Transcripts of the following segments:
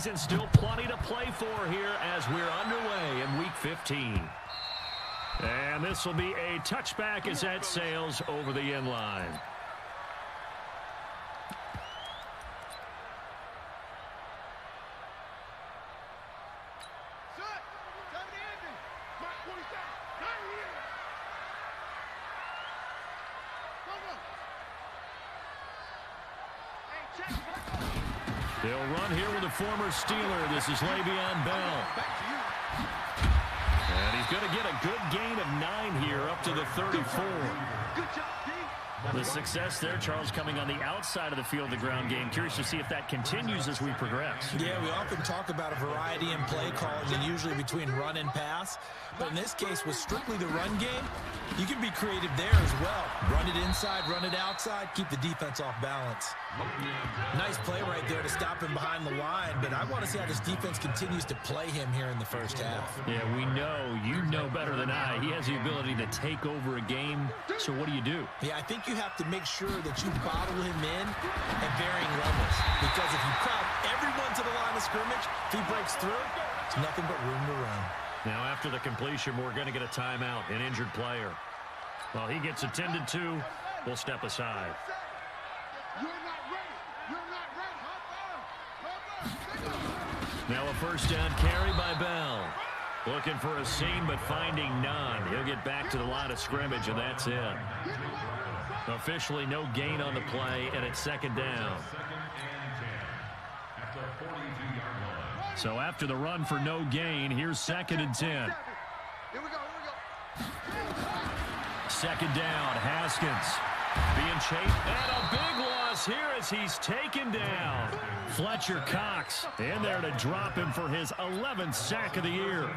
season, still plenty to play for here as we're underway in Week 15. And this will be a touchback as that sails over the end line. They'll run here with a former Steeler. This is Le'Veon Bell. And he's going to get a good gain of 9 here up to the 34. The success there, Charles, coming on the outside of the field, the ground game. Curious to see if that continues as we progress. Yeah, we often talk about a variety in play calling, and usually between run and pass. But in this case, with strictly the run game, you can be creative there as well. Run it inside, run it outside, keep the defense off balance. Nice play right there to stop him behind the line, but I want to see how this defense continues to play him here in the first half. Yeah, we know, you know better than I. He has the ability to take over a game, so what do? Yeah, I think you have to make sure that you bottle him in at varying levels, because if you crowd everyone to the line of scrimmage, if he breaks through, it's nothing but room to run. Now, after the completion, we're going to get a timeout, an injured player. Well, he gets attended to. We'll step aside. Now a first down carry by Bell. Looking for a seam, but finding none. He'll get back to the line of scrimmage, and that's it. Officially no gain on the play, and it's second down. So after the run for no gain, here's 2nd and 10. Here we go. Second down, Haskins being chased, and a big loss here as he's taken down. Fletcher Cox in there to drop him for his 11th sack of the year.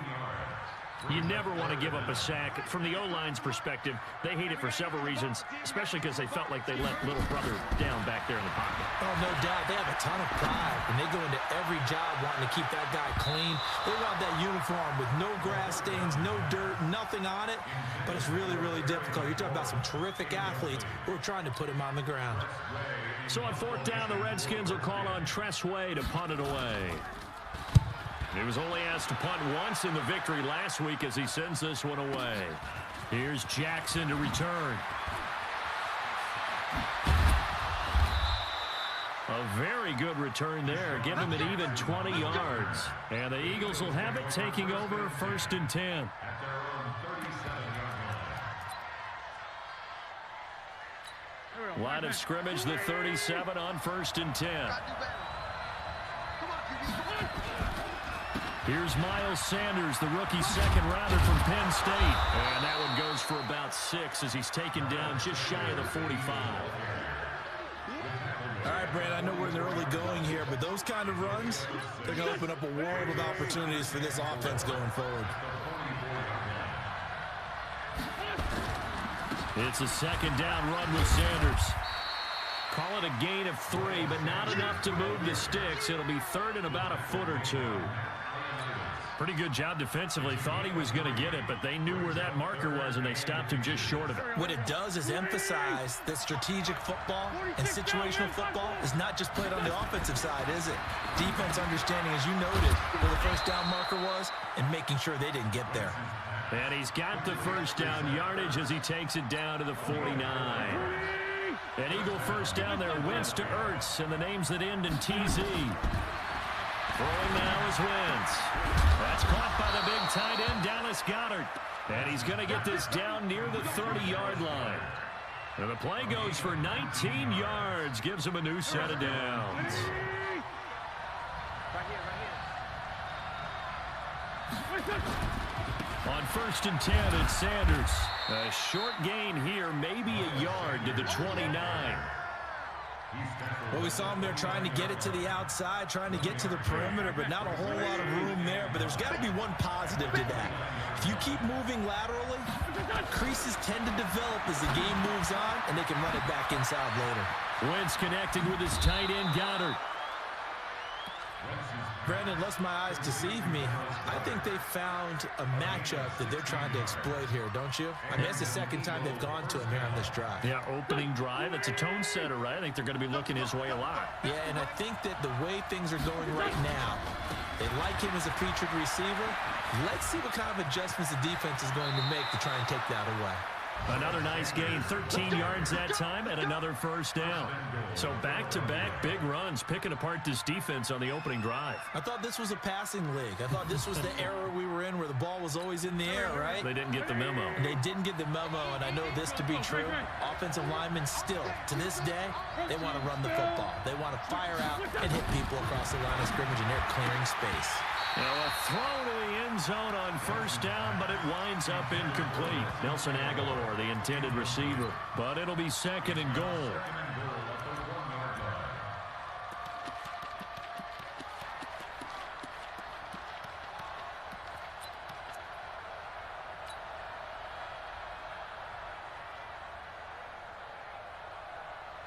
You never want to give up a sack. From the O-line's perspective, they hate it for several reasons, especially because they felt like they let little brother down back there in the pocket. Oh, no doubt. They have a ton of pride, and they go into every job wanting to keep that guy clean. They want that uniform with no grass stains, no dirt, nothing on it, but it's really, really difficult. You're talking about some terrific athletes who are trying to put him on the ground. So on 4th down, the Redskins will call on Tress Way to punt it away. He was only asked to punt once in the victory last week as he sends this one away. Here's Jackson to return. A very good return there. Give him an even 20 yards. And the Eagles will have it, taking over 1st and 10. Line of scrimmage, the 37 on 1st and 10. Here's Miles Sanders, the rookie second rounder from Penn State. And that one goes for about 6 as he's taken down just shy of the 45. All right, Brad, I know we're in the early going here, but those kind of runs, they're going to open up a world of opportunities for this offense going forward. It's a second down run with Sanders. Call it a gain of 3, but not enough to move the sticks. It'll be 3rd and about a foot or 2. Pretty good job defensively. Thought he was going to get it, but they knew where that marker was, and they stopped him just short of it. What it does is emphasize that strategic football and situational football is not just played on the offensive side, is it? Defense understanding, as you noted, where the first down marker was and making sure they didn't get there. And he's got the first down yardage as he takes it down to the 49. An Eagle first down there, Wentz to Ertz, and the names that end in TZ. Throwing now is Wentz. That's caught by the big tight end, Dallas Goedert. And he's going to get this down near the 30-yard line. And the play goes for 19 yards, gives him a new set of downs. On 1st and 10, it's Sanders. A short gain here, maybe a yard to the 29. Well, we saw him there trying to get it to the outside, trying to get to the perimeter, but not a whole lot of room there. But there's got to be one positive to that. If you keep moving laterally, creases tend to develop as the game moves on, and they can run it back inside later. Wentz connecting with his tight end, Goddard. Brandon, unless my eyes deceive me, I think they found a matchup that they're trying to exploit here, don't you? I mean, it's the second time they've gone to him here on this drive. Yeah, opening drive. It's a tone setter, right? I think they're going to be looking his way a lot. Yeah, and I think that the way things are going right now, They like him as a featured receiver. Let's see what kind of adjustments the defense is going to make to try and take that away. Another nice gain, 13 yards that time, and another first down. So back-to-back big runs, picking apart this defense on the opening drive. I thought this was a passing league. I thought this was the era we were in where the ball was always in the air, right? They didn't get the memo. They didn't get the memo, and I know this to be true. Offensive linemen still, to this day, they want to run the football. They want to fire out and hit people across the line of scrimmage, and they're clearing space. Now a throw to the end zone on first down, but it winds up incomplete. Nelson Aguilar, the intended receiver, but it'll be second and goal.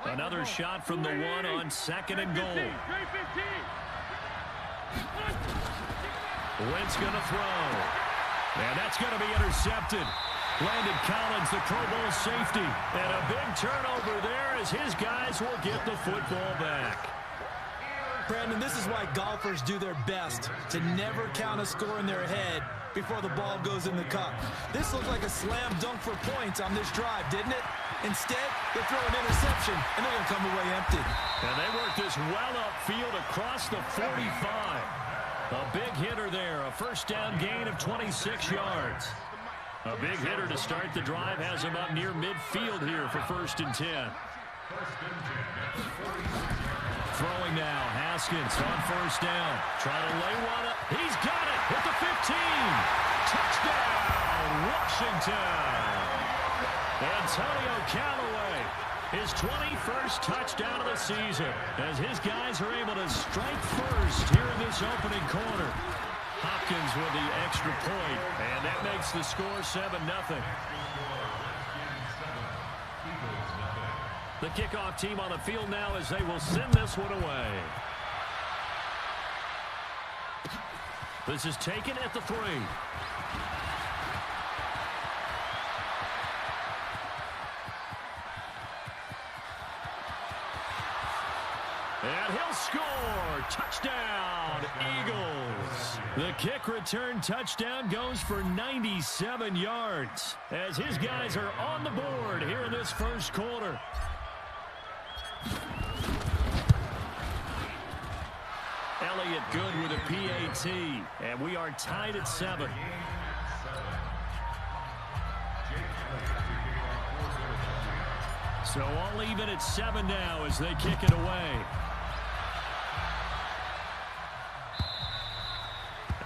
Another shot from the one on second and goal. Wentz going to throw. And that's going to be intercepted. Landon Collins, the Pro Bowl safety. And a big turnover there as his guys will get the football back. Brandon, this is why golfers do their best to never count a score in their head before the ball goes in the cup. This looked like a slam dunk for points on this drive, didn't it? Instead, they throw an interception, and they're going to come away empty. And they work this well upfield across the 45. A big hitter there, a first down gain of 26 yards. A big hitter to start the drive has him up near midfield here for 1st and 10. Throwing now, Haskins on first down. Try to lay one up. He's got it at the 15. Touchdown, Washington. Antonio Callaway, his 21st touchdown of the season, as his guys are able to strike first here in this opening quarter. Hopkins with the extra point, and that makes the score 7-0. The kickoff team on the field now as they will send this one away. This is taken at the 3. And he'll score. Touchdown, Eagles. The kick return touchdown goes for 97 yards as his guys are on the board here in this first quarter. Elliott good with a PAT, and we are tied at 7. So all even at 7 now as they kick it away.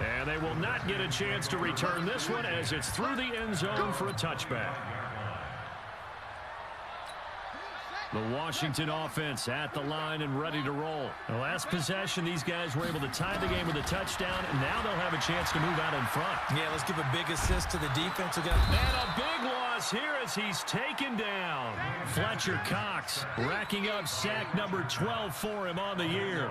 And they will not get a chance to return this one as it's through the end zone for a touchback. The Washington offense at the line and ready to roll. The last possession, these guys were able to tie the game with a touchdown, and now they'll have a chance to move out in front. Yeah, let's give a big assist to the defense. And a big loss here as he's taken down. Fletcher Cox racking up sack number 12 for him on the year.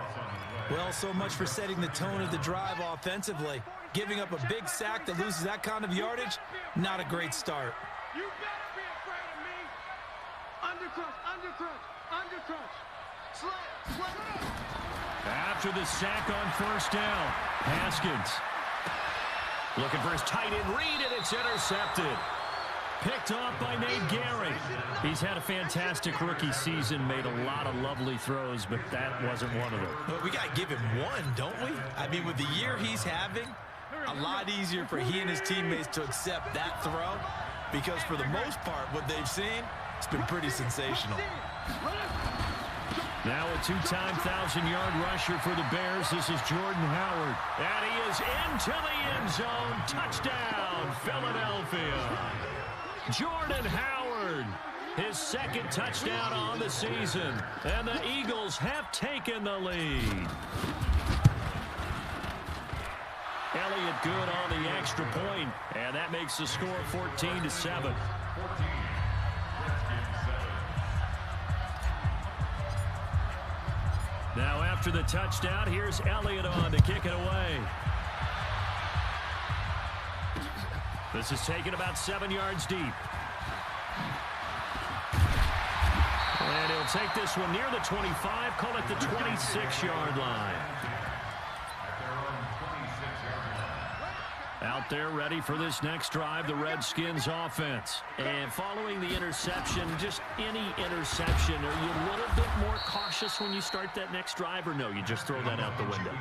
Well, so much for setting the tone of the drive offensively. Giving up a big sack that loses that kind of yardage, not a great start. You better be afraid of me. Undercrush, undercrush, undercrush. Slam. After the sack on first down, Haskins looking for his tight end read, and it's intercepted. Picked off by Nate Gehring. He's had a fantastic rookie season, made a lot of lovely throws, but that wasn't one of them. But we got to give him one, don't we? I mean, with the year he's having, a lot easier for he and his teammates to accept that throw, because for the most part, what they've seen, it's been pretty sensational. Now a two-time 1,000-yard rusher for the Bears. This is Jordan Howard. And he is into the end zone. Touchdown, Philadelphia. Jordan Howard, his second touchdown on the season. And the Eagles have taken the lead. Elliott good on the extra point, and that makes the score 14-7. Now after the touchdown, here's Elliott on to kick it away. This is taken about 7 yards deep. And he'll take this one near the 25, call it the 26-yard line. out there ready for this next drive, the Redskins offense. And following the interception, just any interception, are you a little bit more cautious when you start that next drive, or no, you just throw that out the window?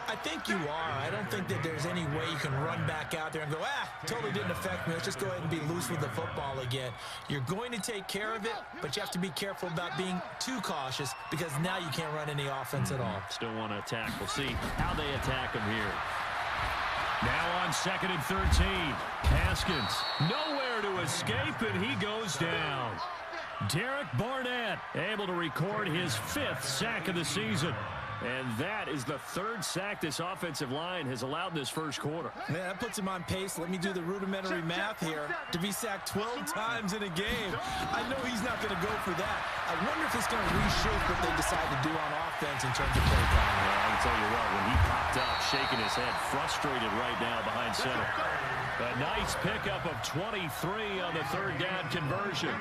I think you are. I don't think that there's any way you can run back out there and go, totally didn't affect me. Let's just go ahead and be loose with the football again. You're going to take care of it, but you have to be careful about being too cautious because now you can't run any offense at all. Still want to attack. We'll see how they attack him here. Now on 2nd and 13. Haskins nowhere to escape, and he goes down. Derek Barnett able to record his 5th sack of the season. And that is the 3rd sack this offensive line has allowed this first quarter. Man, that puts him on pace. Let me do the rudimentary math here. To be sacked 12 times in a game. I know he's not going to go for that. I wonder if it's going to reshape what they decide to do on offense in terms of play time. Well, I can tell you what, when he popped up, shaking his head, frustrated right now behind center. A nice pickup of 23 on the 3rd down conversion.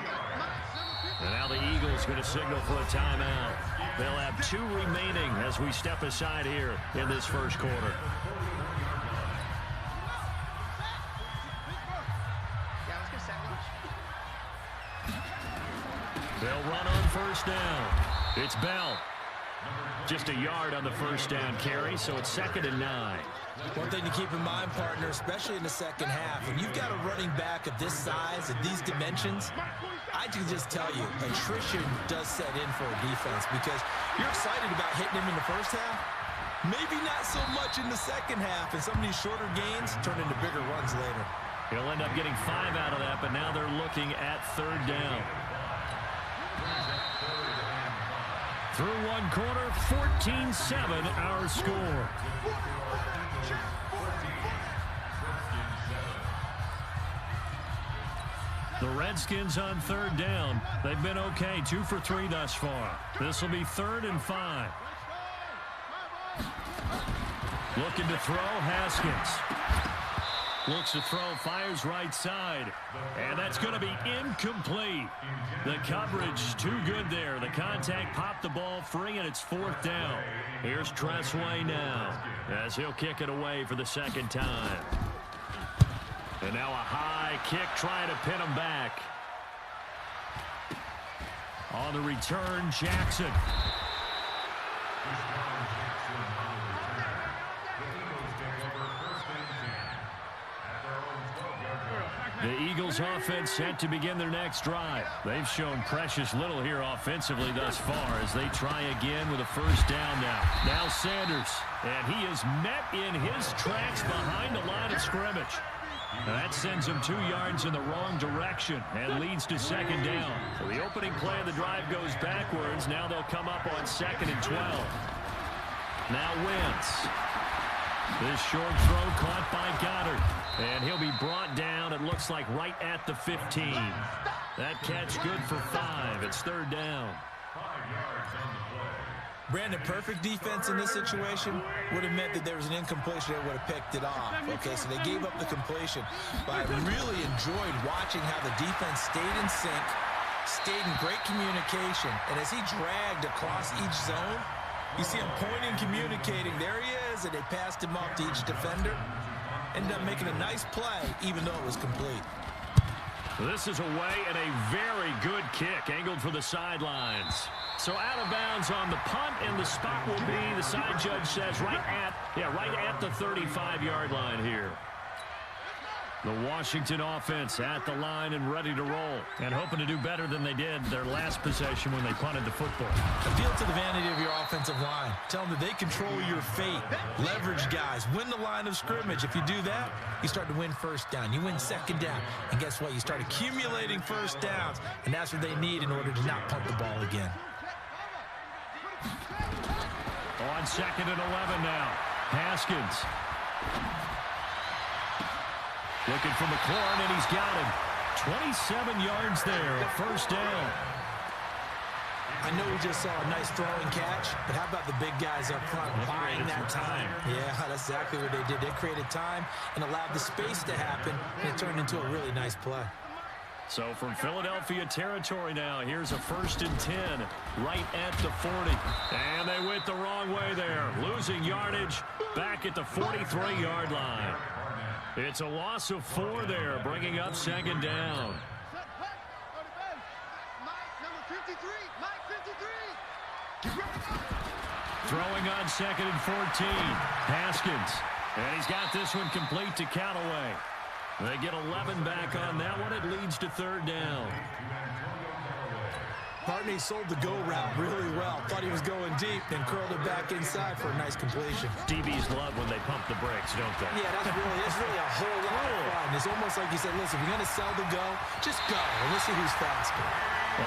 And now the Eagles going to signal for a timeout. They'll have 2 remaining as we step aside here in this first quarter. They'll run on 1st down. It's Bell. Just a yard on the 1st down carry, so it's 2nd and 9. One thing to keep in mind, partner, especially in the second half, when you've got a running back of this size, of these dimensions, I can just tell you, attrition does set in for a defense because you're excited about hitting him in the first half. Maybe not so much in the second half, and some of these shorter gains turn into bigger runs later. He'll end up getting 5 out of that, but now they're looking at 3rd down. Through 1 quarter, 14-7 our score. The Redskins on 3rd down. They've been okay, 2 for 3 thus far. This will be 3rd and 5. Looking to throw, Haskins. Looks to throw, fires right side. And that's going to be incomplete. The coverage too good there. The contact popped the ball free, and it's 4th down. Here's Tressway now as he'll kick it away for the 2nd time. And now a high kick trying to pin him back. On the return, Jackson. The Eagles offense set to begin their next drive. They've shown precious little here offensively thus far as they try again with a 1st down now. Now Sanders, and he is met in his tracks behind the line of scrimmage. And that sends him 2 yards in the wrong direction and leads to 2nd down. So the opening play of the drive goes backwards. Now they'll come up on 2nd and 12. Now Wentz. This short throw caught by Goddard. And he'll be brought down, it looks like, right at the 15. That catch good for 5. It's 3rd down. Brandon, perfect defense in this situation would have meant that there was an incompletion that would have picked it off. Okay, so they gave up the completion. But I really enjoyed watching how the defense stayed in sync, stayed in great communication. And as he dragged across each zone, you see him pointing, communicating. There he is, and they passed him off to each defender. Ended up making a nice play, even though it was complete. This is away and a very good kick, angled for the sidelines. So out of bounds on the punt, and the spot will be, the side judge says, right at the 35-yard line here. The Washington offense at the line and ready to roll, and hoping to do better than they did their last possession when they punted the football. Appeal to the vanity of your offensive line. Tell them that they control your fate. Leverage guys. Win the line of scrimmage. If you do that, you start to win 1st down. You win 2nd down. And guess what? You start accumulating 1st downs, and that's what they need in order to not punt the ball again. On 2nd and 11 now. Haskins. Looking for McLaurin, and he's got him. 27 yards there, a 1st down. I know we just saw a nice throwing catch, but how about the big guys up front buying that time? Yeah, that's exactly what they did. They created time and allowed the space to happen, and it turned into a really nice play. So from Philadelphia territory now, here's a 1st and 10 right at the 40. And they went the wrong way there, losing yardage back at the 43-yard line. It's a loss of 4 there, bringing up second down. Throwing on second and 14. Haskins. And he's got this one complete to Callaway. They get 11 back on that one. It leads to third down. Partney sold the go route really well. Thought he was going deep, then curled it back inside for a nice completion. DBs love when they pump the brakes, don't they? Yeah, that's really a whole lot of fun. It's almost like you said, listen, if you're going to sell the go, just go, and let's see who's faster.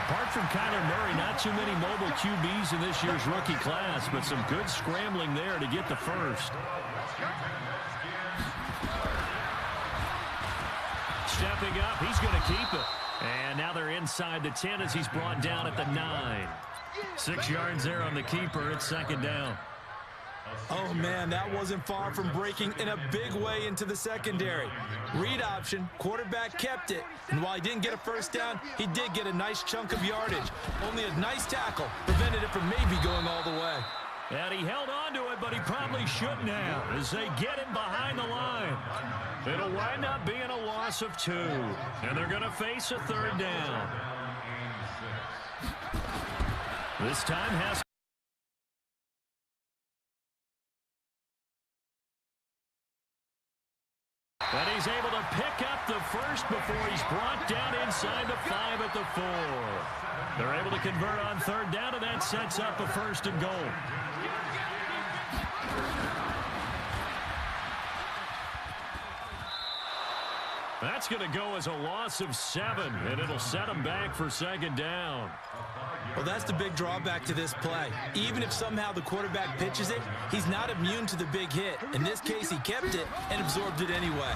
Apart from Kyler Murray, not too many mobile QBs in this year's rookie class, but some good scrambling there to get the first. Stepping up, he's going to keep it. And now they're inside the 10 as he's brought down at the 9. 6 yards there on the keeper. It's second down. Oh, man, that wasn't far from breaking in a big way into the secondary. Read option, quarterback kept it. And while he didn't get a first down, he did get a nice chunk of yardage. Only a nice tackle prevented it from maybe going all the way. And he held on to it, but he probably shouldn't have as they get him behind the line. It'll wind up being a loss of 2. And they're going to face a third down. This time Haskins. And he's able to pick up the first before he's brought down inside the 5 at the 4. They're able to convert on third down, and that sets up a first and goal. That's going to go as a loss of 7, and it'll set them back for second down. Well, that's the big drawback to this play. Even if somehow the quarterback pitches it, he's not immune to the big hit. In this case, he kept it and absorbed it anyway.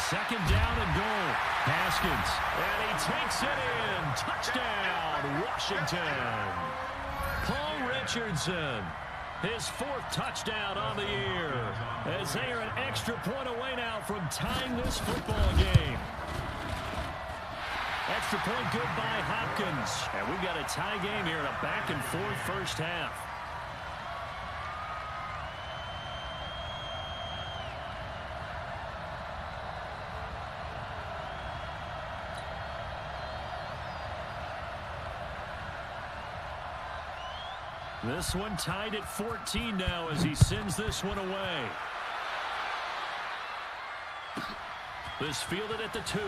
Second down and goal. Haskins, and he takes it in. Touchdown, Washington. Paul Richardson, his 4th touchdown on the year, as they are an extra point away now from tying this football game. Extra point good by Hopkins. And we've got a tie game here in a back-and-forth first half. This one tied at 14 now as he sends this one away. This fielded at the 2.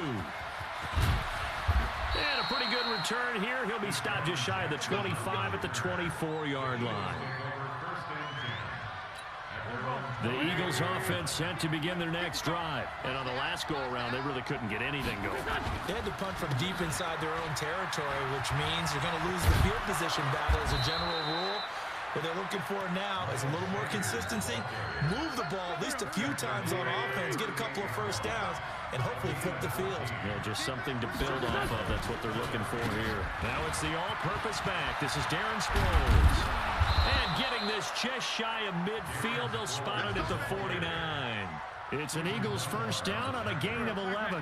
And a pretty good return here. He'll be stopped just shy of the 25 at the 24-yard line. The Eagles offense sent to begin their next drive. And on the last go-around, they really couldn't get anything going. They had to punt from deep inside their own territory, which means you're going to lose the field position battle as a general rule. What they're looking for now is a little more consistency, move the ball at least a few times on offense, get a couple of first downs, and hopefully flip the field. Yeah, just something to build off of. That's what they're looking for here. Now it's the all-purpose back. This is Darren Sproles. And getting this just shy of midfield, they'll spot it at the 49. It's an Eagles first down on a gain of 11.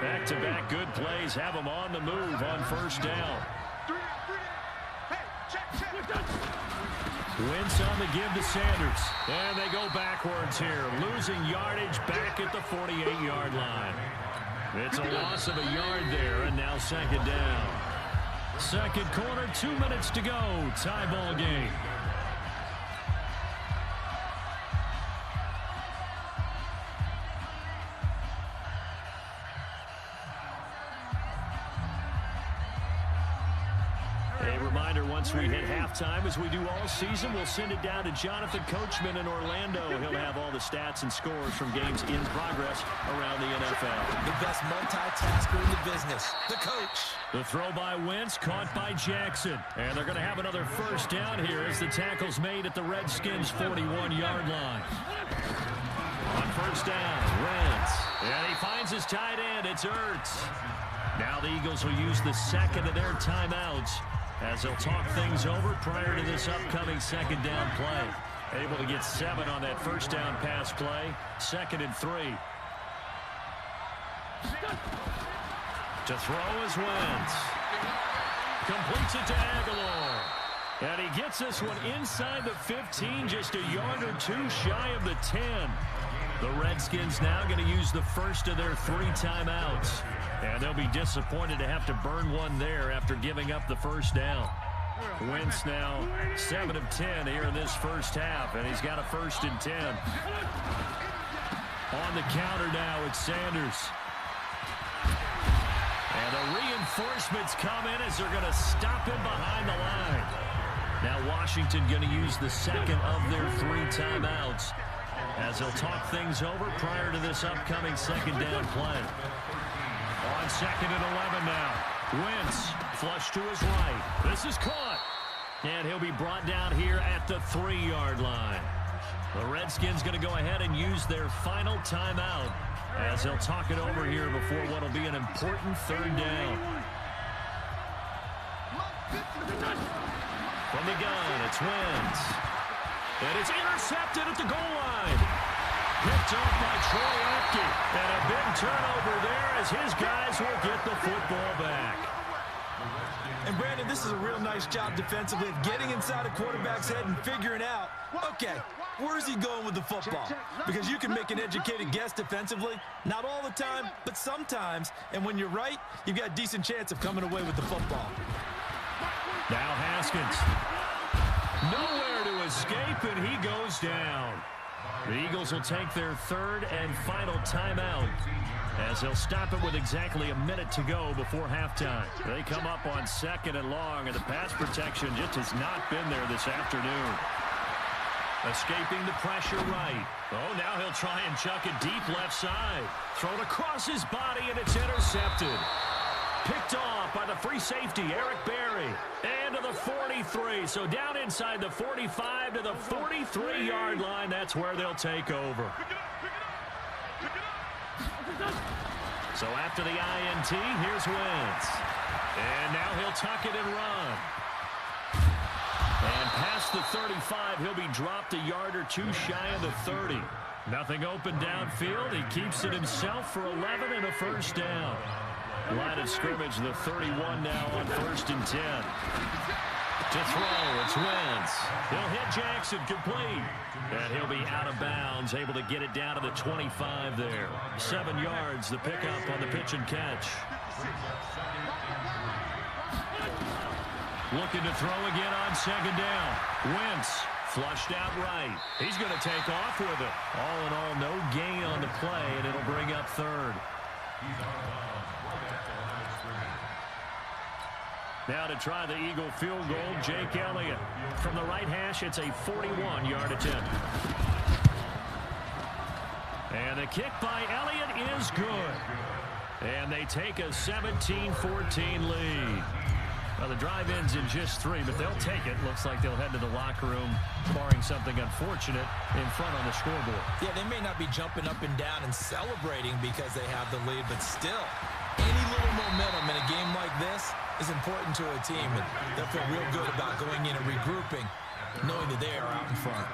Back-to-back good plays have them on the move on first down. Wentz on the give to Sanders. And they go backwards here, losing yardage back at the 48-yard line. It's a loss of a yard there, and now second down. Second quarter, 2 minutes to go. Tie ball game. Once we hit halftime, as we do all season, we'll send it down to Jonathan Coachman in Orlando. He'll have all the stats and scores from games in progress around the NFL. The best multitasker in the business, the coach. The throw by Wentz, caught by Jackson. And they're going to have another first down here as the tackle's made at the Redskins' 41-yard line. On first down, Wentz. And he finds his tight end. It's Ertz. Now the Eagles will use the second of their timeouts as they'll talk things over prior to this upcoming second down play. Able to get 7 on that first down pass play. 2nd and 3. To throw is Wentz. Completes it to Aguilar. And he gets this one inside the 15, just a yard or two shy of the 10. The Redskins now going to use the first of their 3 timeouts. And they'll be disappointed to have to burn one there after giving up the first down. Wentz now 7 of 10 here in this first half, and he's got a 1st and 10. On the counter now, it's Sanders. And the reinforcements come in as they're going to stop him behind the line. Now Washington going to use the second of their 3 timeouts as they'll talk things over prior to this upcoming second down play. On 2nd and 11 now. Wentz flush to his right. This is caught. And he'll be brought down here at the 3-yard line. The Redskins going to go ahead and use their final timeout as they'll talk it over here before what will be an important 3rd down. From the gun, it's Wentz. And it's intercepted at the goal line. Picked off by Troy Apke. And a big turnover there as his guys will get the football back. And Brandon, this is a real nice job defensively of getting inside a quarterback's head and figuring out, okay, where's he going with the football? Because you can make an educated guess defensively. Not all the time, but sometimes. And when you're right, you've got a decent chance of coming away with the football. Now Haskins. Nowhere to escape, and he goes down. The Eagles will take their 3rd and final timeout as they'll stop it with exactly a minute to go before halftime. They come up on 2nd and long, and the pass protection just has not been there this afternoon. Escaping the pressure right. Oh, now he'll try and chuck it deep left side. Thrown across his body, and it's intercepted. Picked off by the free safety, Eric Berry. And to the 43. So down inside the 45 to the 43-yard line. That's where they'll take over. So after the INT, here's Wentz. And now he'll tuck it and run. And past the 35, he'll be dropped a yard or 2 shy of the 30. Nothing open downfield. He keeps it himself for 11 and a 1st down. Line of scrimmage, the 31 now on 1st and 10. To throw, it's Wentz. He'll hit Jackson, complete. And he'll be out of bounds, able to get it down to the 25 there. 7 yards, the pickup on the pitch and catch. Looking to throw again on 2nd down. Wentz flushed out right. He's going to take off with it. All in all, no gain on the play, and it'll bring up 3rd. Now to try the Eagle field goal, Jake Elliott. From the right hash, it's a 41-yard attempt. And the kick by Elliott is good. And they take a 17-14 lead. Well, the drive ends in just 3, but they'll take it. Looks like they'll head to the locker room, barring something unfortunate, in front on the scoreboard. Yeah, they may not be jumping up and down and celebrating because they have the lead, but still, any little momentum in a game like this is important to a team, and they'll feel real good about going in and regrouping, knowing that they are out in front.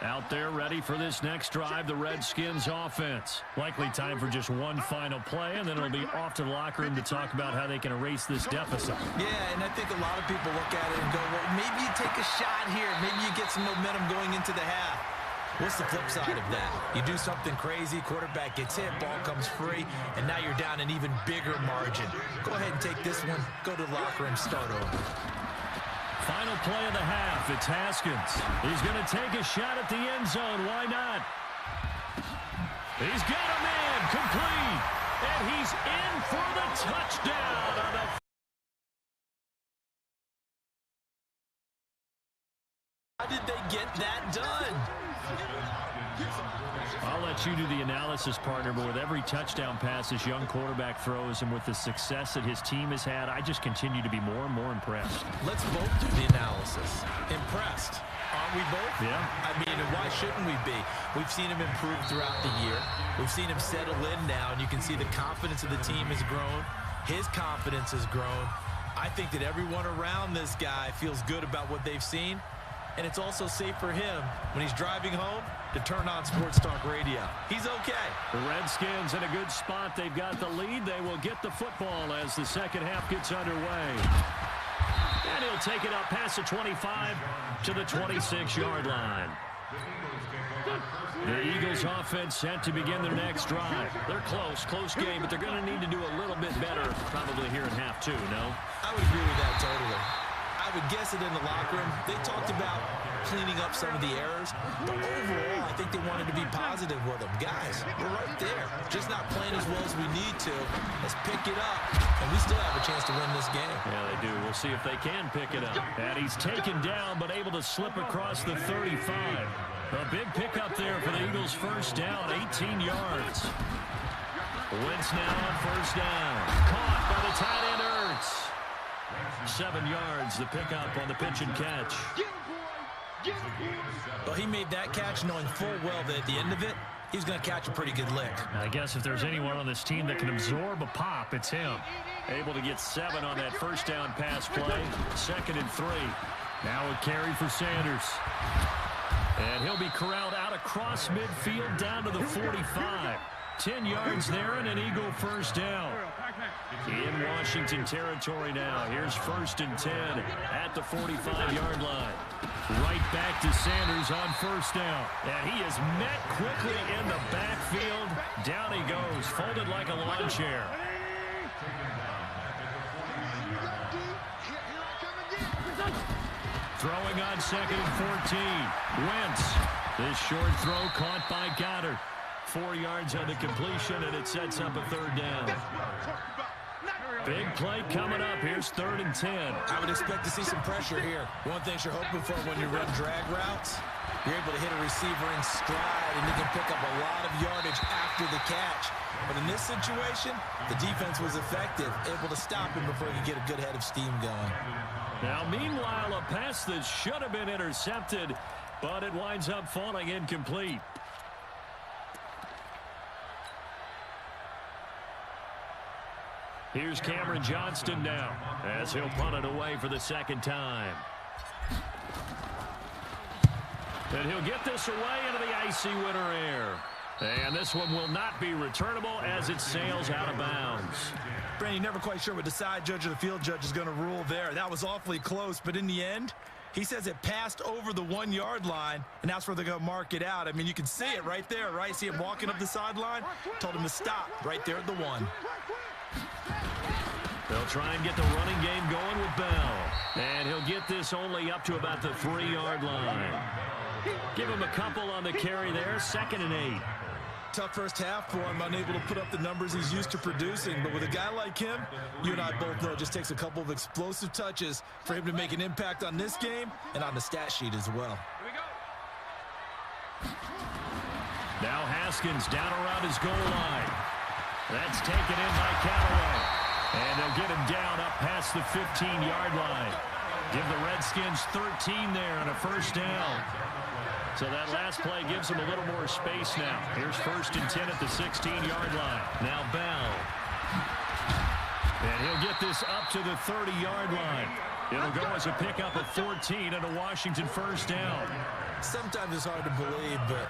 Out there ready for this next drive, the Redskins offense. Likely time for just one final play, and then it'll be off to the locker room to talk about how they can erase this deficit. Yeah, and I think a lot of people look at it and go, well, maybe you take a shot here. Maybe you get some momentum going into the half. What's the flip side of that? You do something crazy, quarterback gets hit, ball comes free, and now you're down an even bigger margin. Go ahead and take this one, go to the locker room, start over. Final play of the half, it's Haskins. He's going to take a shot at the end zone. Why not? He's got a man, complete. And he's in for the touchdown on the How did they get that done? I'll let you do the analysis, partner, but with every touchdown pass this young quarterback throws and with the success that his team has had, I just continue to be more and more impressed. Let's both do the analysis. Impressed. Aren't we both? Yeah. I mean, why shouldn't we be? We've seen him improve throughout the year. We've seen him settle in now, and you can see the confidence of the team has grown. His confidence has grown. I think that everyone around this guy feels good about what they've seen. And it's also safe for him when he's driving home to turn on Sports Talk Radio. He's okay. The Redskins in a good spot. They've got the lead. They will get the football as the second half gets underway. And he'll take it up past the 25 to the 26-yard line. The Eagles offense set to begin their next drive. They're close game, but they're going to need to do a little bit better probably here in half two, no? I would agree with that totally. I would guess it in the locker room. They talked about cleaning up some of the errors, but overall, I think they wanted to be positive with them. Guys, we're right there. Just not playing as well as we need to. Let's pick it up, and we still have a chance to win this game. Yeah, they do. We'll see if they can pick it up. And he's taken down, but able to slip across the 35. A big pickup there for the Eagles' first down, 18 yards. Wentz now on first down. Caught by the tight end, Ertz. 7 yards, the pickup on the pitch and catch. Well, he made that catch knowing full well that at the end of it, he was going to catch a pretty good lick. I guess if there's anyone on this team that can absorb a pop, it's him. Able to get 7 on that first down pass play. 2nd and 3. Now a carry for Sanders. And he'll be corralled out across midfield down to the 45. 10 yards there and an Eagle first down. In Washington territory now. Here's 1st and 10 at the 45-yard line. Right back to Sanders on first down. And he is met quickly in the backfield. Down he goes, folded like a lawn chair. Throwing on 2nd and 14. Wentz. This short throw caught by Goddard. 4 yards on the completion, and it sets up a 3rd down. Big play coming up. Here's 3rd and 10. I would expect to see some pressure here. One thing you're hoping for when you run drag routes, you're able to hit a receiver in stride, and you can pick up a lot of yardage after the catch. But in this situation, the defense was effective, able to stop him before he could get a good head of steam going. Now, meanwhile, a pass that should have been intercepted, but it winds up falling incomplete. Here's Cameron Johnston now as he'll punt it away for the 2nd time. And he'll get this away into the icy winter air. And this one will not be returnable as it sails out of bounds. Brandon, you're never quite sure what the side judge or the field judge is going to rule there. That was awfully close, but in the end, he says it passed over the 1-yard line, and that's where they're going to mark it out. I mean, you can see it right there, right? See him walking up the sideline? Told him to stop right there at the 1. They'll try and get the running game going with Bell. And he'll get this only up to about the 3-yard line. Give him a couple on the carry there. 2nd and 8. Tough first half for him, unable to put up the numbers he's used to producing. But with a guy like him, you and I both know it just takes a couple of explosive touches for him to make an impact on this game and on the stat sheet as well. Now Haskins down around his goal line. That's taken in by Callaway. And they'll get him down up past the 15-yard line. Give the Redskins 13 there and a first down. So that last play gives him a little more space now. Here's 1st and 10 at the 16-yard line. Now Bell. And he'll get this up to the 30-yard line. It'll go as a pickup of 14 and a Washington first down. Sometimes it's hard to believe, but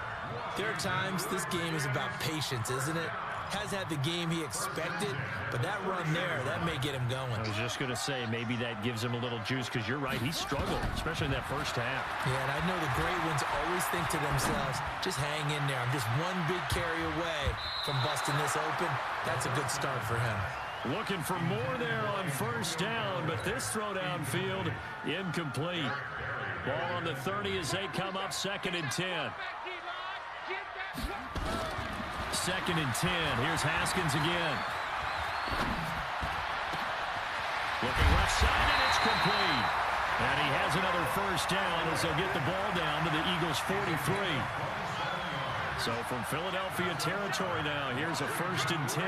there are times this game is about patience, isn't it? Has had the game he expected, but that run there, that may get him going. I was just going to say, maybe that gives him a little juice, because you're right, he struggled, especially in that first half. Yeah, and I know the great ones always think to themselves, just hang in there. I'm just one big carry away from busting this open. That's a good start for him. Looking for more there on first down, but this throw downfield, incomplete. Ball on the 30 as they come up, 2nd and 10. 2nd and 10. Here's Haskins again. Looking left side, and it's complete. And he has another first down as they'll get the ball down to the Eagles' 43. So from Philadelphia territory now, here's a 1st and 10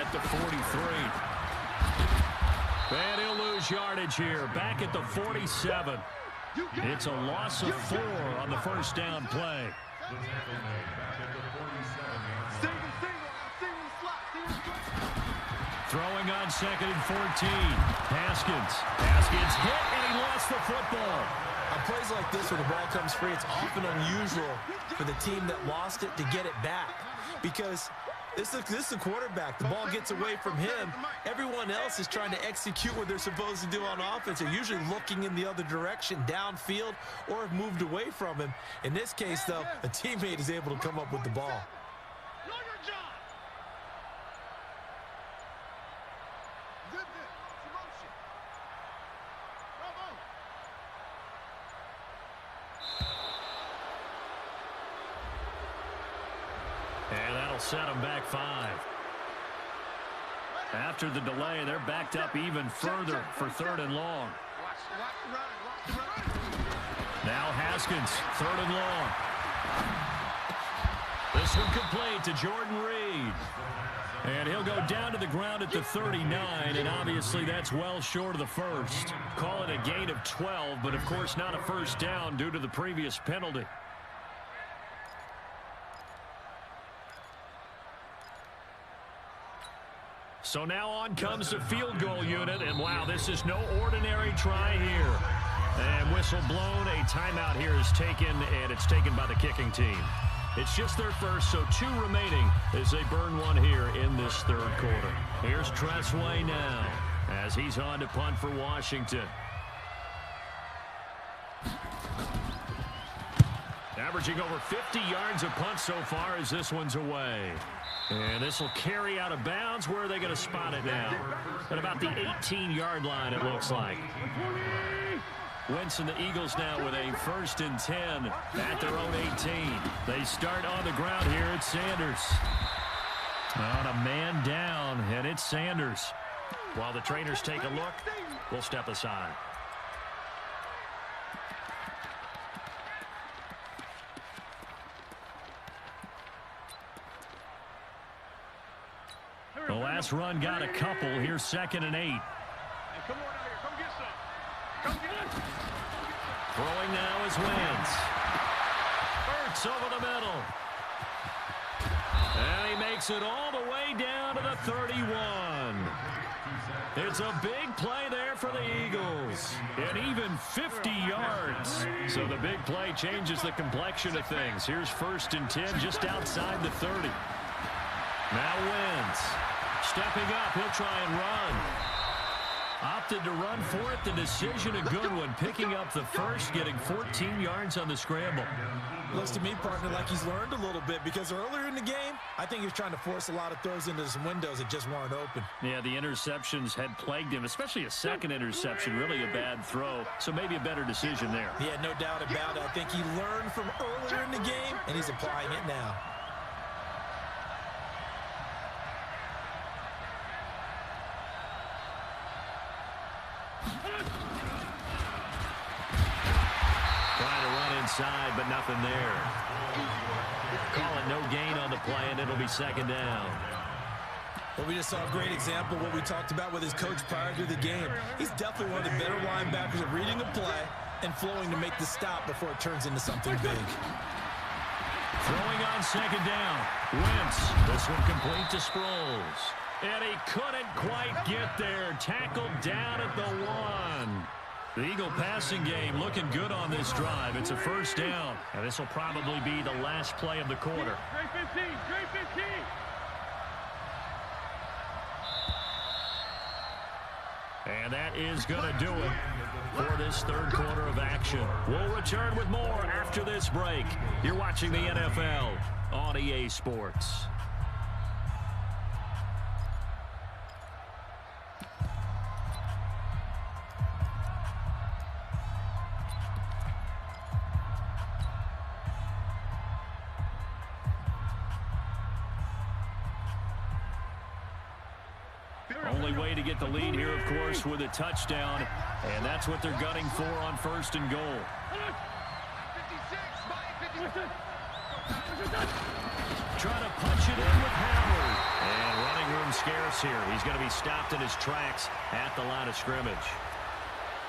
at the 43. And he'll lose yardage here, back at the 47. It's a loss of 4 on the first down play. Throwing on 2nd and 14. Haskins hit, and he lost the football. On plays like this where the ball comes free, it's often unusual for the team that lost it to get it back. Because This is the quarterback. The ball gets away from him. Everyone else is trying to execute what they're supposed to do on offense. They're usually looking in the other direction, downfield, or have moved away from him. In this case, though, a teammate is able to come up with the ball. Know your job. Good bit. Promotion. Bravo. And that'll set them back 5. After the delay, they're backed up even further for 3rd and long. Watch the run. Now Haskins, 3rd and long. This one complete to Jordan Reed. And he'll go down to the ground at the 39, and obviously that's well short of the first. Call it a gain of 12, but of course not a first down due to the previous penalty. So now on comes the field goal unit, and wow, this is no ordinary try here. And whistle blown, a timeout here is taken, and it's taken by the kicking team. It's just their first, so 2 remaining as they burn one here in this 3rd quarter. Here's Tressway now as he's on to punt for Washington. Averaging over 50 yards a punt so far as this one's away. And this will carry out of bounds. Where are they going to spot it now? At about the 18-yard line, it looks like. Wentz and the Eagles now with a 1st and 10 at their own 18. They start on the ground here. It's Sanders. On a man down, and it's Sanders. While the trainers take a look, we'll step aside. The last run got a couple. Here's 2nd and 8. Hey, come on out here. Come get some. Come get it. Throwing now is Wentz. Hurts over the middle. And he makes it all the way down to the 31. It's a big play there for the Eagles. And even 50 yards. So the big play changes the complexion of things. Here's 1st and 10 just outside the 30. Now Wentz. Stepping up, he'll try and run. Opted to run for it. The decision a good one. Picking up the first, getting 14 yards on the scramble. Looks to me, partner, like he's learned a little bit because earlier in the game, I think he was trying to force a lot of throws into some windows that just weren't open. Yeah, the interceptions had plagued him, especially a 2nd interception. Really a bad throw, so maybe a better decision there. Yeah, no doubt about it. I think he learned from earlier in the game, and he's applying it now. Inside, but nothing there. Call it no gain on the play, and it'll be 2nd down. Well, we just saw a great example of what we talked about with his coach prior to the game. He's definitely one of the better linebackers at reading a play and flowing to make the stop before it turns into something big. Throwing on 2nd down. Wentz. This one complete to Sproles. And he couldn't quite get there. Tackled down at the 1. The Eagle passing game looking good on this drive. It's a 1st down. And this will probably be the last play of the quarter. Straight 15. Straight 15. And that is going to do it for this 3rd quarter of action. We'll return with more after this break. You're watching the NFL on EA Sports. Only way to get the lead here, of course, with a touchdown. And that's what they're gunning for on 1st and goal. 56. Trying to punch it in with Howard. And running room scarce here. He's going to be stopped in his tracks at the line of scrimmage.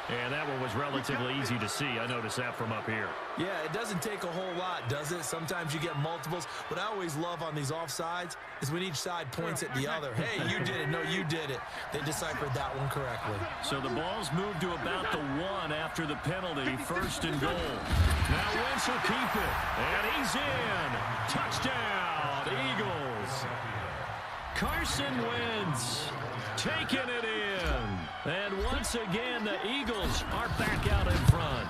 And that one was relatively easy to see. I noticed that from up here. Yeah, it doesn't take a whole lot, does it? Sometimes you get multiples. What I always love on these offsides is when each side points at the other. Hey, you did it. No, you did it. They deciphered that one correctly. So the ball's moved to about the 1 after the penalty. 1st and goal. Now Wentz will keep it. And he's in. Touchdown, Eagles. Carson Wentz taking it in. And once again, the Eagles are back out in front.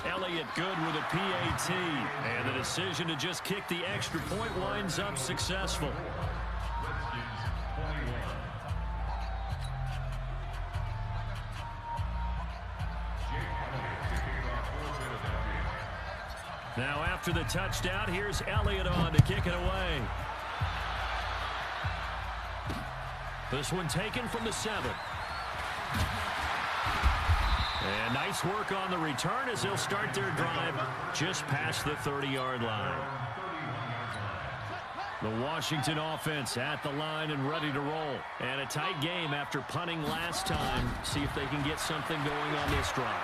Elliott good with a PAT. And the decision to just kick the extra point winds up successful. Now after the touchdown, here's Elliott on to kick it away. This one taken from the 7. And nice work on the return as they'll start their drive just past the 30-yard line. The Washington offense at the line and ready to roll. And a tight game after punting last time. See if they can get something going on this drive.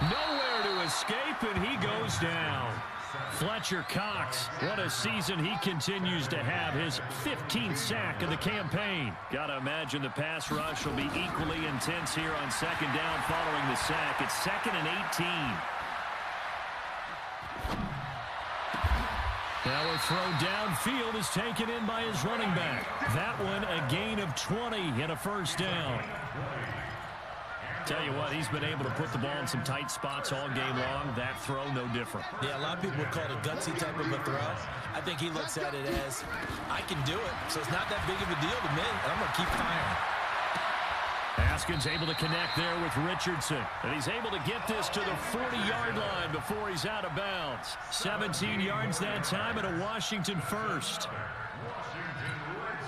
Nowhere to escape, and he goes down. Fletcher Cox, what a season he continues to have. His 15th sack of the campaign. Got to imagine the pass rush will be equally intense here on second down following the sack. It's 2nd and 18. Now a throw downfield is taken in by his running back. That one a gain of 20 and a first down. Tell you what, he's been able to put the ball in some tight spots all game long. That throw, no different. Yeah, a lot of people would call it a gutsy type of a throw. I think he looks at it as, I can do it, so it's not that big of a deal to me, and I'm going to keep firing. Haskins able to connect there with Richardson. And he's able to get this to the 40-yard line before he's out of bounds. 17 yards that time and a Washington first.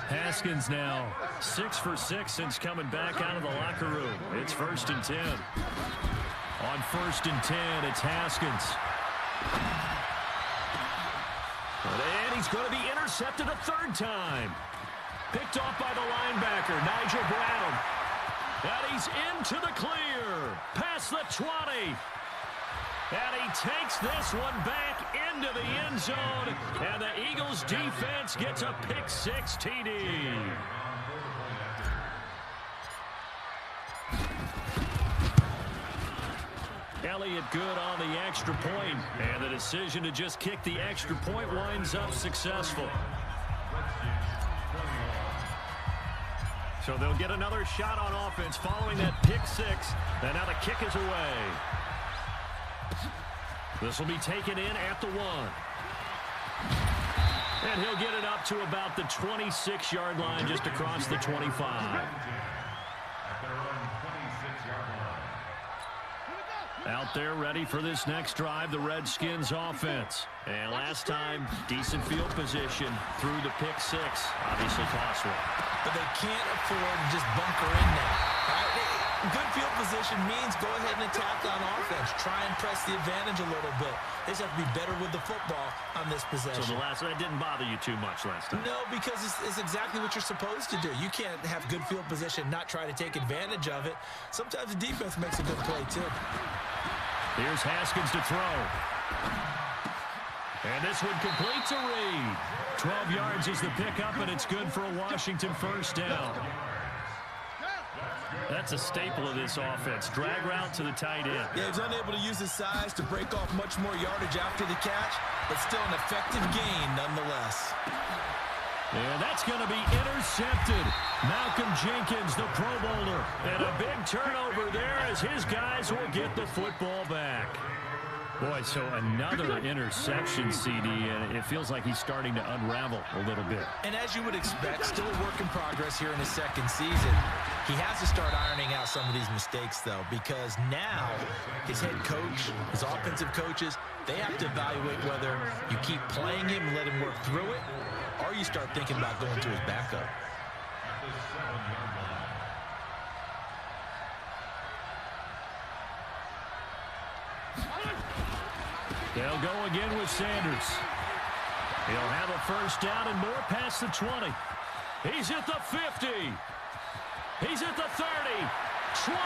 Haskins now 6 for 6 since coming back out of the locker room. It's 1st and 10. On 1st and 10, it's Haskins. And he's going to be intercepted a 3rd time. Picked off by the linebacker, Nigel Bradham. And he's into the clear. Past the 20. And he takes this one back into the end zone. And the Eagles defense gets a pick-6 TD. Elliott good on the extra point. And the decision to just kick the extra point winds up successful. So they'll get another shot on offense following that pick-6. And now the kick is away. This will be taken in at the 1. And he'll get it up to about the 26-yard line just across the 25. Out there ready for this next drive, the Redskins offense. And last time, decent field position through the pick-6. Obviously costly. But they can't afford to just bunker in now. Right? Good field position means go ahead and attack on offense. Try and press the advantage a little bit. They just have to be better with the football on this possession. So that didn't bother you too much last time? No, because it's exactly what you're supposed to do. You can't have good field position, not try to take advantage of it. Sometimes the defense makes a good play, too. Here's Haskins to throw. And this one completes a read. 12 yards is the pickup, and it's good for a Washington first down. That's a staple of this offense. Drag route to the tight end. Yeah, he's unable to use his size to break off much more yardage after the catch, but still an effective gain nonetheless. And that's going to be intercepted. Malcolm Jenkins, the Pro Bowler. And a big turnover there as his guys will get the football back. Boy, so another interception, CD, and it feels like he's starting to unravel a little bit. And as you would expect, still a work in progress here in his second season. He has to start ironing out some of these mistakes, though, because now his head coach, his offensive coaches, they have to evaluate whether you keep playing him and let him work through it, or you start thinking about going to his backup. They'll go again with Sanders. He'll have a first down and more past the 20. He's at the 50. He's at the 30. 20.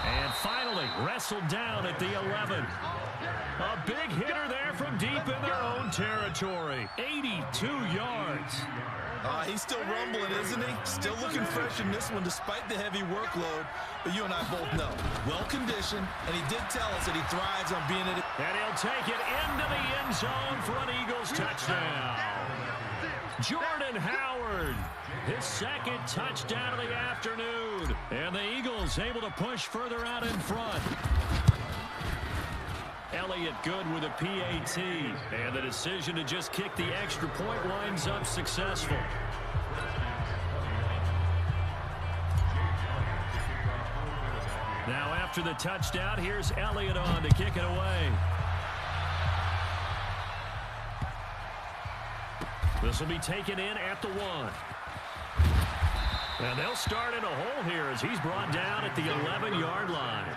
And finally wrestled down at the 11. A big hitter there from deep in their own territory. 82 yards. He's still rumbling, isn't he? Still looking fresh in this one despite the heavy workload. But you and I both know, well-conditioned, and he did tell us that he thrives on being at it. And he'll take it into the end zone for an Eagles touchdown. Jordan Howard, his second touchdown of the afternoon. And the Eagles able to push further out in front. Elliott good with a PAT. And the decision to just kick the extra point winds up successful. Now after the touchdown, here's Elliott on to kick it away. This will be taken in at the 1. And they'll start in a hole here as he's brought down at the 11-yard line.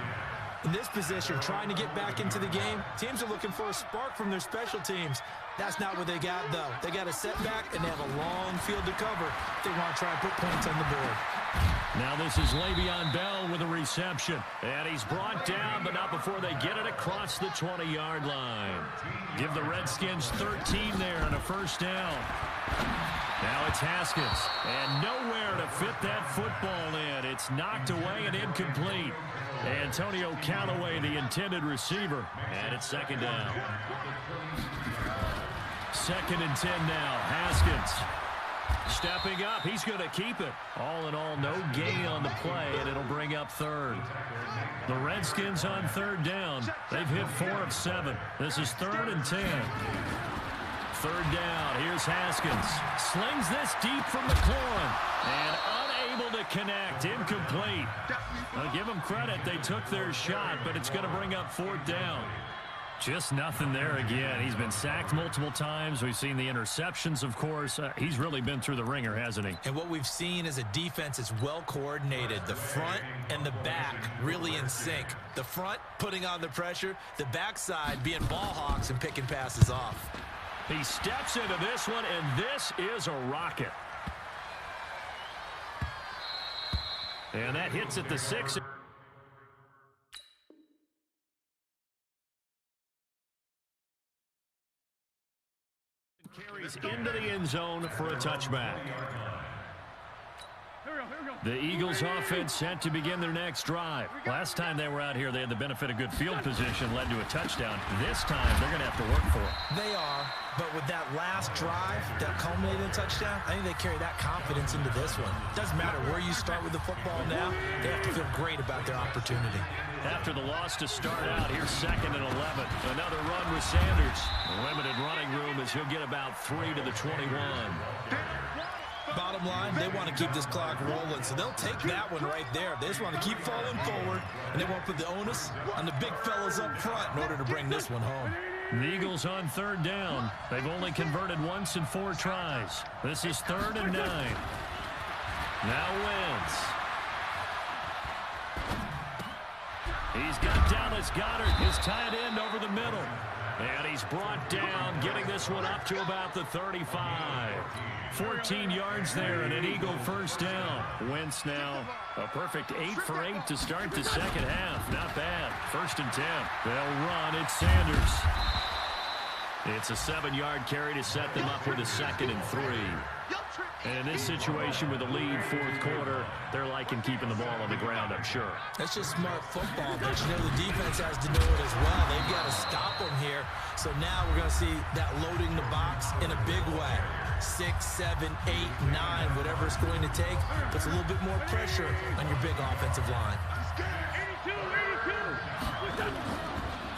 In this position, trying to get back into the game, teams are looking for a spark from their special teams. That's not what they got, though. They got a setback, and they have a long field to cover if they want to try and put points on the board. Now this is Le'Veon Bell with a reception. And he's brought down, but not before they get it across the 20-yard line. Give the Redskins 13 there and a first down. Now it's Haskins. And nowhere to fit that football in. It's knocked away and incomplete. Antonio Callaway, the intended receiver. And it's second down. 2nd and 10 now. Haskins stepping up. He's going to keep it. All in all, no gain on the play, and it'll bring up 3rd. The Redskins on 3rd down. They've hit 4 of 7. This is 3rd and 10. 3rd down. Here's Haskins. Slings this deep from McLaurin. And unable to connect. Incomplete. I'll give them credit. They took their shot, but it's going to bring up 4th down. Just nothing there again. He's been sacked multiple times. We've seen the interceptions, of course. He's really been through the ringer, hasn't he? And what we've seen is a defense that's well coordinated. The front and the back really in sync. The front putting on the pressure. The backside being ball hawks and picking passes off. He steps into this one, and this is a rocket. And that hits at the 6. Carries into the end zone for a touchback. The Eagles offense set to begin their next drive. Last time they were out here, they had the benefit of good field position, led to a touchdown. This time, they're going to have to work for it. They are, but with that last drive, that culminating touchdown, I think they carry that confidence into this one. Doesn't matter where you start with the football now, they have to feel great about their opportunity. After the loss to start out, here's 2nd and 11. Another run with Sanders. Limited running room as he'll get about 3 to the 21. Bottom line, they want to keep this clock rolling, so they'll take that one right there. They just want to keep falling forward, and they won't put the onus on the big fellas up front in order to bring this one home. The Eagles on 3rd down. They've only converted once in 4 tries. This is 3rd and 9. Now Wentz. He's got Dallas Goedert, his tight end, over the middle. And he's brought down, getting this one up to about the 35. 14 yards there and an Eagle first down. Wentz now a perfect 8 for 8 to start the second half. Not bad. 1st and 10. They'll run. It's Sanders. It's a 7-yard carry to set them up with a 2nd and 3. And in this situation with a lead 4th quarter, they're liking keeping the ball on the ground, I'm sure. That's just smart football, but you know the defense has to know it as well. They've got to stop them here. So now we're going to see that loading the box in a big way. 6, 7, 8, 9, whatever it's going to take, puts a little bit more pressure on your big offensive line.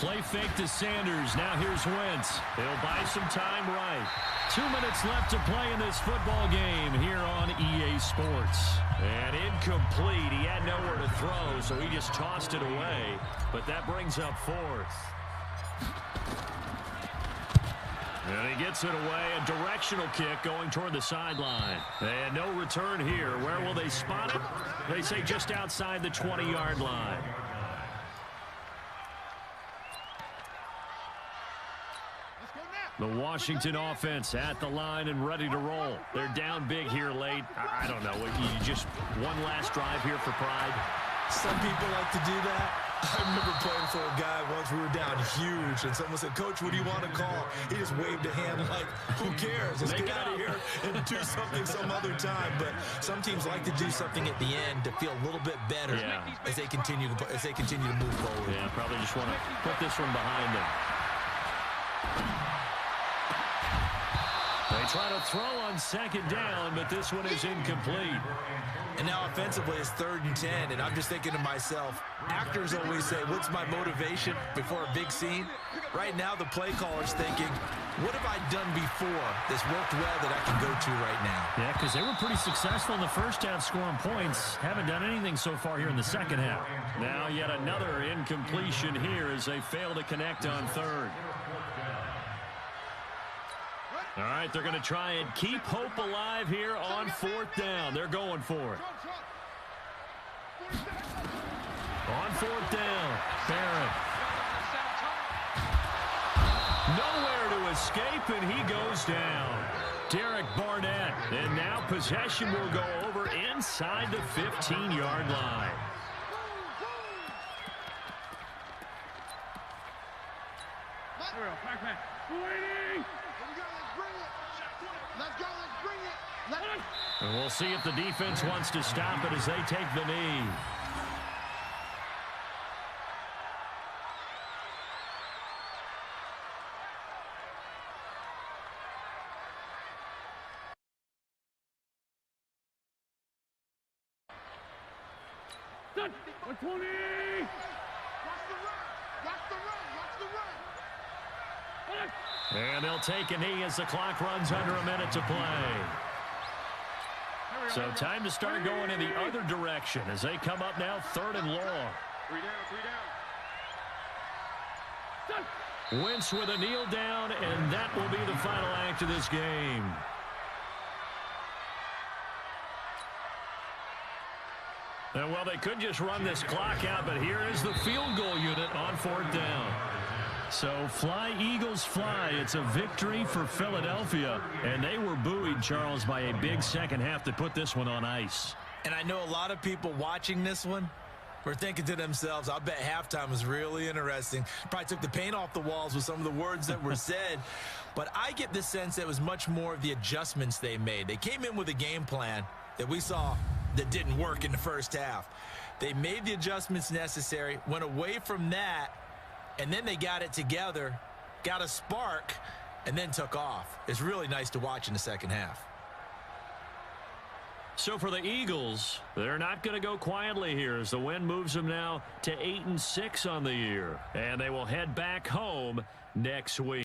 Play fake to Sanders. Now here's Wentz. He'll buy some time right. 2 minutes left to play in this football game here on EA Sports. And incomplete. He had nowhere to throw, so he just tossed it away. But that brings up 4th. And he gets it away. A directional kick going toward the sideline. And no return here. Where will they spot it? They say just outside the 20-yard line. The Washington offense at the line and ready to roll. They're down big here late. I don't know. You just one last drive here for pride. Some people like to do that. I remember playing for a guy once. We were down huge, and someone said, "Coach, what do you want to call?" He just waved a hand like, who cares? Let's get out of here and do something some other time. But some teams like to do something at the end to feel a little bit better as they continue to move forward. Yeah, probably just want to put this one behind them. They try to throw on second down, but this one is incomplete. And now offensively it's 3rd and 10, and I'm just thinking to myself, actors always say, what's my motivation before a big scene? Right now the play caller's thinking, what have I done before that's worked well that I can go to right now? Yeah, because they were pretty successful in the first half scoring points. Haven't done anything so far here in the second half. Now yet another incompletion here as they fail to connect on 3rd. All right, they're going to try and keep hope alive here on 4th down. They're going for it. On 4th down, Barrett. Nowhere to escape, and he goes down. Derek Barnett, and now possession will go over inside the 15-yard line. And we'll see if the defense wants to stop it as they take the knee. And they'll take a knee as the clock runs under a minute to play. So time to start going in the other direction as they come up now 3rd and long. 3 down. Wentz with a kneel down, and that will be the final act of this game. And well, they could just run this clock out, but here is the field goal unit on 4th down. So fly, Eagles, fly. It's a victory for Philadelphia. And they were buoyed, Charles, by a big second half that put this one on ice. And I know a lot of people watching this one were thinking to themselves, I bet halftime was really interesting. Probably took the paint off the walls with some of the words that were said. But I get the sense that it was much more of the adjustments they made. They came in with a game plan that we saw that didn't work in the first half. They made the adjustments necessary, went away from that, and then they got it together, got a spark, and then took off. It's really nice to watch in the second half. So for the Eagles, they're not going to go quietly here as the win moves them now to 8-6 on the year. And they will head back home next week.